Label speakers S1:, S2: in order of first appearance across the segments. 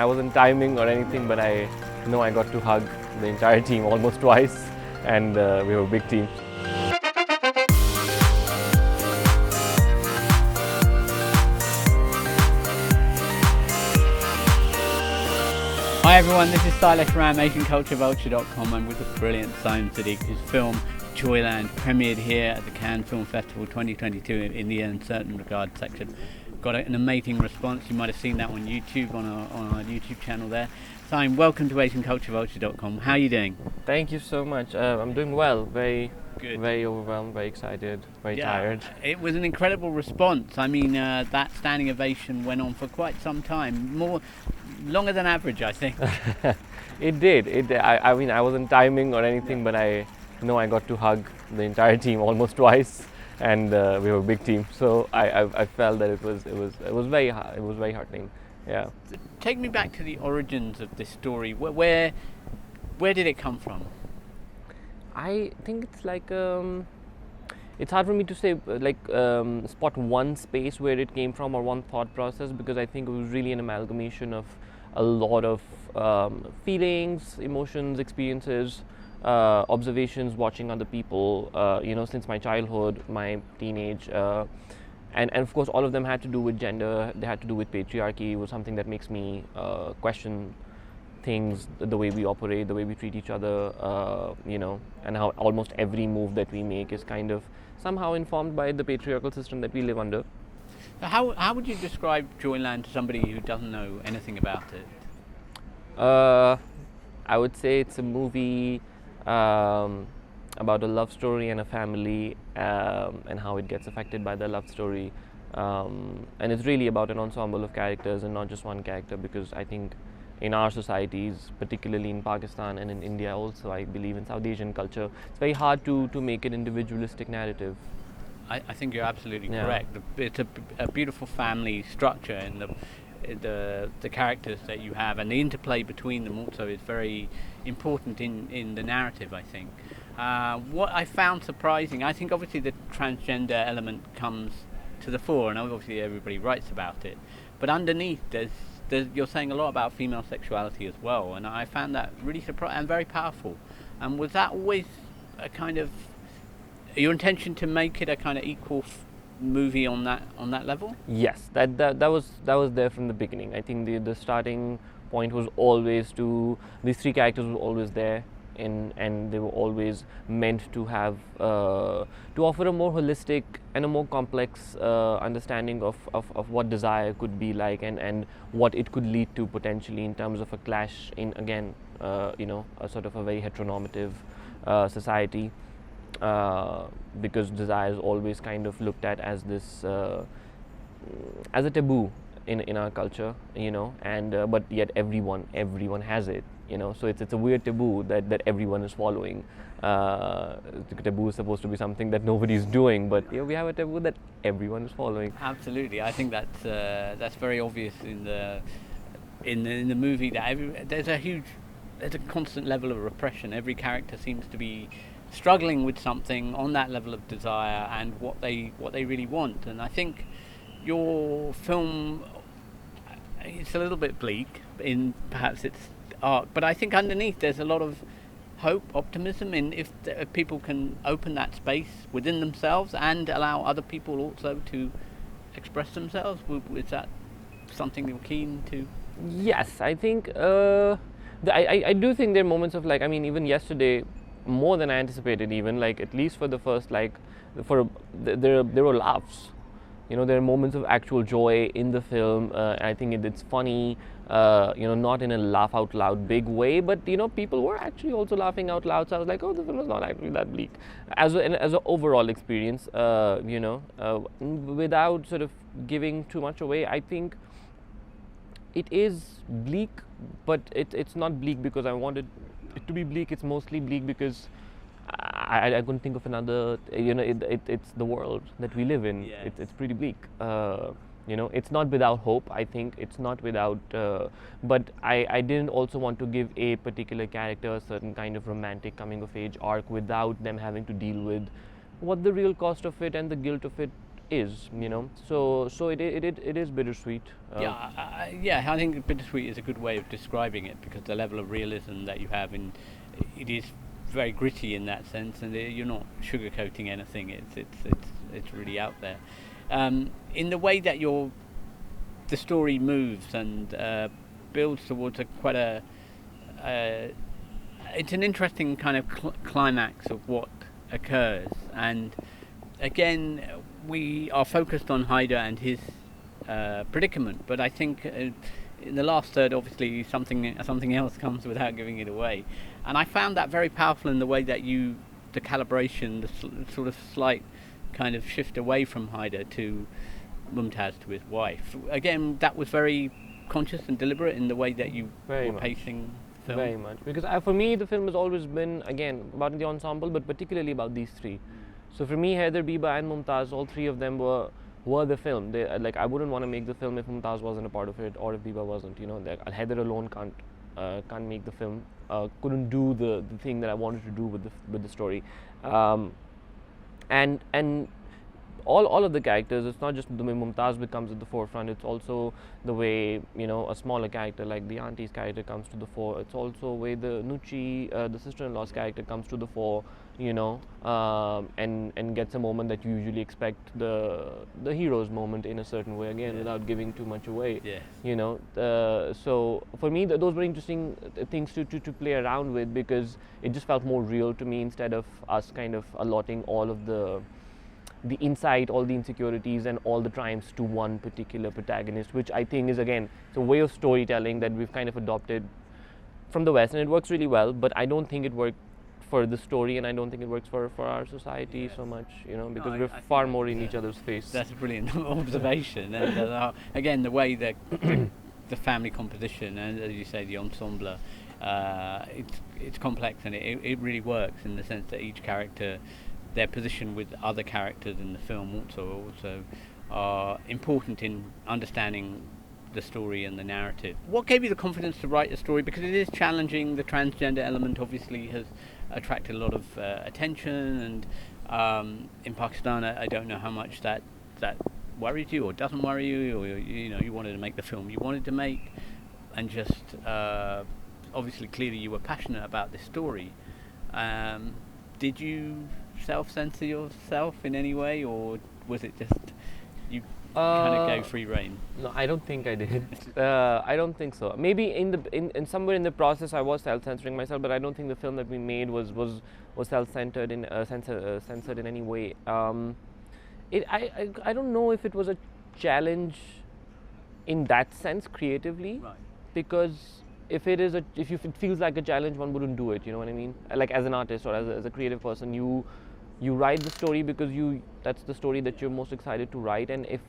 S1: wasn't timing or anything, but I know I got to hug the entire team almost twice, and we were a big team.
S2: Hi everyone, this is stylish from AsianCultureVulture.com. I'm with the brilliant Saim Sadiq, whose film Joyland premiered here at the Cannes Film Festival 2022 in the uncertain regard section. Got an amazing response. You might have seen that on YouTube, on our YouTube channel there. Saim, welcome to AsianCultureVulture.com. How are you doing?
S1: Thank you so much. I'm doing well. Very
S2: good.
S1: Very overwhelmed, very excited, very tired.
S2: It was an incredible response. I mean, that standing ovation went on for quite some time, longer than average, I think.
S1: It did. I mean, I wasn't timing or anything, but I know I got to hug the entire team almost twice, and we were a big team. So I felt that it was very heartening. Yeah.
S2: Take me back to the origins of this story. Where did it come from?
S1: I think it's like it's hard for me to say spot one space where it came from or one thought process, because I think it was really an amalgamation of a lot of feelings, emotions, experiences, observations, watching other people, since my childhood, my teenage, and of course all of them had to do with gender. They had to do with patriarchy. It was something that makes me question things, the way we operate, the way we treat each other, and how almost every move that we make is kind of somehow informed by the patriarchal system that we live under.
S2: How would you describe Joyland to somebody who doesn't know anything about it?
S1: I would say it's a movie about a love story and a family, and how it gets affected by the love story. And it's really about an ensemble of characters and not just one character, because I think in our societies, particularly in Pakistan and in India also, I believe in South Asian culture, it's very hard to make an individualistic narrative.
S2: I think you're absolutely correct. It's a beautiful family structure, and the characters that you have and the interplay between them also is very important in the narrative, I think. What I found surprising, I think obviously the transgender element comes to the fore, and obviously everybody writes about it, but underneath you're saying a lot about female sexuality as well, and I found that really surprising and very powerful. And was that always a kind of your intention to make it a kind of equal movie on that level?
S1: Yes, that was there from the beginning. I think the starting point was always these three characters were always there, and they were always meant to have to offer a more holistic and a more complex understanding of what desire could be like, and what it could lead to potentially in terms of a clash in, again, a sort of a very heteronormative society, because desire is always kind of looked at as this as a taboo in our culture, and but yet everyone has it. So it's a weird taboo that everyone is following. The taboo is supposed to be something that nobody's doing, but we have a taboo that everyone is following.
S2: Absolutely, I think that's very obvious in the movie. That there's a constant level of repression. Every character seems to be struggling with something on that level of desire and what they really want. And I think your film, it's a little bit bleak in perhaps its art, but I think underneath there's a lot of hope, optimism, in if people can open that space within themselves and allow other people also to express themselves. Is that something you're keen to?
S1: Yes, I think I do think there are moments of, like, I mean, even yesterday, more than I anticipated, even, like, at least for the first, there were laughs. There are moments of actual joy in the film. I think it's funny, not in a laugh out loud big way, but people were actually also laughing out loud. So I was like, oh, the film is not actually that bleak as an overall experience. Without sort of giving too much away, I think it is bleak, but it's not bleak because I wanted it to be bleak. It's mostly bleak because I couldn't think of another. It's the world that we live in.
S2: Yes.
S1: It's pretty bleak. It's not without hope. I think it's not without. But I didn't also want to give a particular character a certain kind of romantic coming of age arc without them having to deal with what the real cost of it and the guilt of it is, you know. So it is bittersweet.
S2: Yeah, I think Bittersweet is a good way of describing it, because the level of realism that you have in it is very gritty in that sense, and you're not sugarcoating anything. It's really out there. In the way that the story moves and builds towards it's an interesting kind of climax of what occurs, and again we are focused on Haider and his predicament, but I think in the last third, obviously something else comes without giving it away, and I found that very powerful in the way that the calibration, the sort of slight kind of shift away from Haider to Mumtaz, to his wife. Again, that was very conscious and deliberate in the way that you were pacing the film.
S1: Very much, because for me the film has always been, again, about the ensemble, but particularly about these three. So for me, Haider, Biba and Mumtaz, all three of them were the film. They, like, I wouldn't want to make the film if Mumtaz wasn't a part of it, or if Biba wasn't. You know, Haider alone can't make the film. Couldn't do the thing that I wanted to do with the story. And all of the characters, it's not just the way Mumtaz becomes at the forefront, it's also the way, you know, a smaller character like the auntie's character comes to the fore. It's also the way the Nuchi, the sister-in-law's character, comes to the fore, you know, and gets a moment that you usually expect the hero's moment in a certain way, again, without giving too much away.
S2: Yes.
S1: You know, so for me those were interesting things to play around with, because it just felt more real to me, instead of us kind of allotting all of the insight, all the insecurities and all the triumphs to one particular protagonist, which I think is, again, it's a way of storytelling that we've kind of adopted from the West, and it works really well, but I don't think it worked for the story, and I don't think it works for our society so much, you know, because we're far more in each other's face.
S2: That's a brilliant observation. And again, the way that the family composition, and as you say, the ensemble, it's complex, and it really works in the sense that each character, their position with other characters in the film also are important in understanding the story and the narrative. What gave you the confidence to write the story? Because it is challenging. The transgender element obviously has attracted a lot of attention, and in Pakistan, I don't know how much that worried you or doesn't worry you, or you know, you wanted to make the film you wanted to make, and just obviously clearly you were passionate about this story. Did you self-censor yourself in any way, or was it just you kind of go free rein?
S1: No, I don't think I did. I don't think so. Maybe in somewhere in the process I was self-censoring myself, but I don't think the film that we made was self-centered in censored in any way. I don't know if it was a challenge in that sense creatively,
S2: Right.
S1: because if it feels like a challenge, one wouldn't do it. You know what I mean? Like, as an artist or as a creative person, you write the story because that's the story that you're most excited to write, and if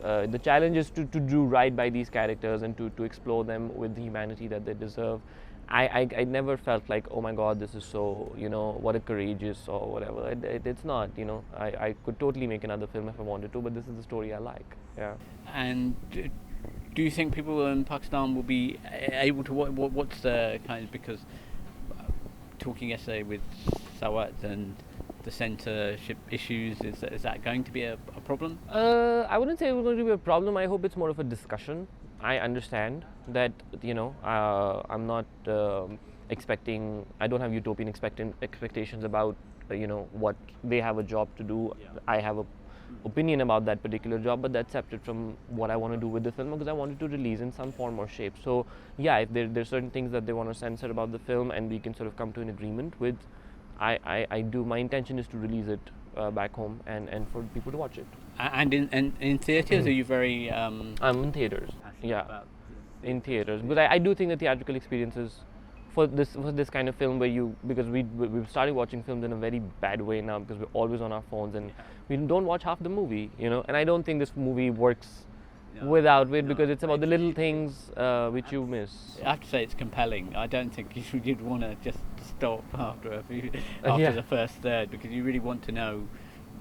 S1: the challenge is to do right by these characters and to explore them with the humanity that they deserve. I never felt like, oh my God, this is so, you know, what a courageous or whatever. It's not, you know. I could totally make another film if I wanted to, but this is the story I like. Yeah.
S2: And do you think people in Pakistan will be able to what's the kind of, because talking yesterday with Sawat and the censorship issues, is that going to be a problem?
S1: I wouldn't say it's going to be a problem. I hope it's more of a discussion. I understand that, you know, I'm not expecting, I don't have utopian expectations about, you know, what they have a job to do. Yeah. I have a opinion about that particular job, but that's separate from what I want to do with the film, because I wanted to release in some form or shape. So yeah, if there's certain things that they want to censor about the film and we can sort of come to an agreement with, I do. My intention is to release it back home and for people to watch it.
S2: And in theatres, are you very?
S1: I'm in theatres. Yeah, in theatres. But I do think the theatrical experiences for this kind of film, because we've started watching films in a very bad way now, because we're always on our phones and we don't watch half the movie, you know. And I don't think this movie works without it, because it's about the little things which you miss.
S2: I have to say it's compelling. I don't think you'd want to just stop after the first third, because you really want to know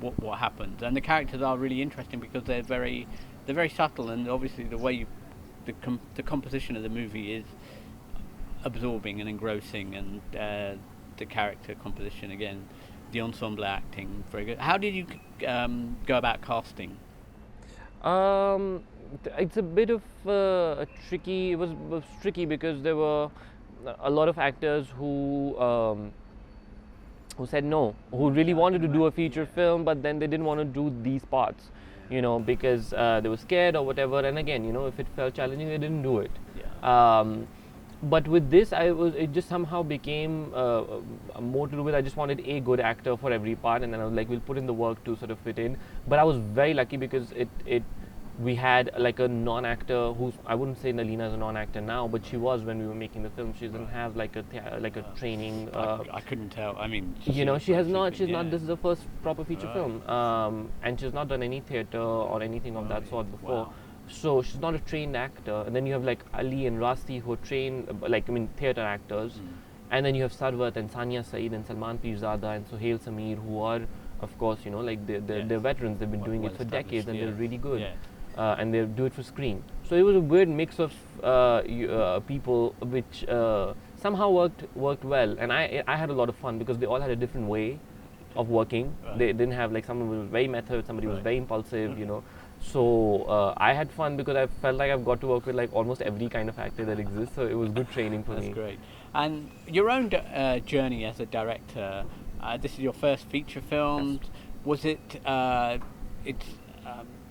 S2: what happens. And the characters are really interesting because they're very subtle, and obviously the way the composition of the movie is absorbing and engrossing, and the character composition, again, the ensemble acting, very good. How did you go about casting?
S1: It's a bit of a tricky. It was tricky because there were a lot of actors who said no, who really wanted to do a feature film, but then they didn't want to do these parts, because they were scared or whatever. And again, if it felt challenging, they didn't do it. But with this, it just somehow became more to do with, I just wanted a good actor for every part, and then I was like, we'll put in the work to sort of fit in. But I was very lucky because we had like a non-actor who's, I wouldn't say Nalina is a non-actor now, but she was when we were making the film. She doesn't have like a training.
S2: I couldn't tell. I mean,
S1: she has not. She's not. This is her first proper feature film, and she's not done any theatre or anything of that sort before.
S2: Wow.
S1: So she's not a trained actor. And then you have like Ali and Rasti who are trained, theatre actors. And then you have Sarwat and Sania Saeed and Salman Pirzada and Sohail Sameer, who are, of course, they're veterans. They've been doing it for decades, and they're really good. And they do it for screen. So it was a weird mix of people, which somehow worked well. And I had a lot of fun because they all had a different way of working. They didn't have like someone was very method, somebody was very impulsive, So I had fun because I felt like I've got to work with like almost every kind of actor that exists. So it was good training for me.
S2: That's great. And your own journey as a director, this is your first feature film.
S1: Yes.
S2: Was it?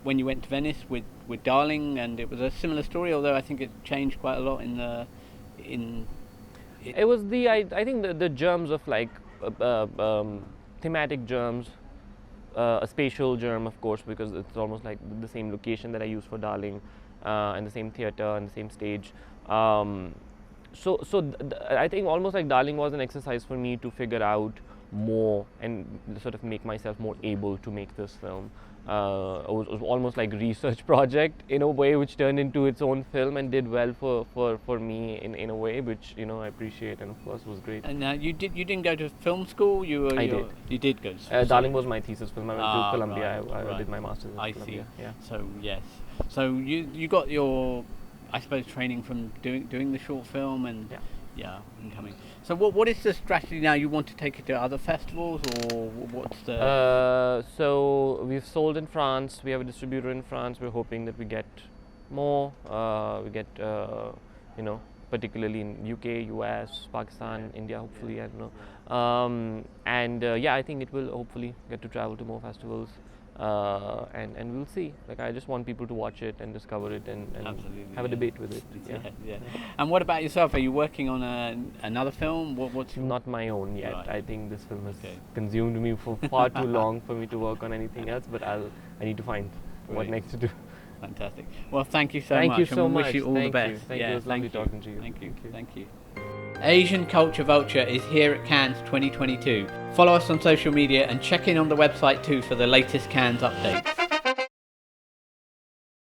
S2: When you went to Venice with Darling, and it was a similar story, although I think it changed quite a lot
S1: It was I think the germs of like thematic germs, a spatial germ, of course, because it's almost like the same location that I used for Darling, and the same theater and the same stage. I think almost like Darling was an exercise for me to figure out more and sort of make myself more able to make this film. It was almost like a research project in a way, which turned into its own film and did well for me in a way, which I appreciate, and of course was great.
S2: And you didn't go to film school.
S1: I did.
S2: You did go. To
S1: Darling was my thesis film. I went to Columbia.
S2: Right,
S1: I did my master's in Columbia.
S2: See.
S1: Yeah.
S2: So yes. So you got your, I suppose, training from doing the short film and. Yeah, incoming. So what is the strategy now? You want to take it to other festivals, or what's the?
S1: So we've sold in France. We have a distributor in France. We're hoping that we get more. We get particularly in UK, US, Pakistan, India. Hopefully, I don't know. I think it will hopefully get to travel to more festivals. And we'll see. Like, I just want people to watch it and discover it and have a debate with it.
S2: Yeah. And what about yourself? Are you working on another film? What's
S1: not my own yet.
S2: Right.
S1: I think this film has consumed me for far too long for me to work on anything else. But I need to find what next to do.
S2: Fantastic. Well, thank you so much.
S1: Thank you so much.
S2: Wish you all the best.
S1: Thank you. It was lovely talking to you.
S2: Thank you. Asian Culture Vulture is here at Cannes 2022. Follow us on social media and check in on the website too for the latest Cannes updates.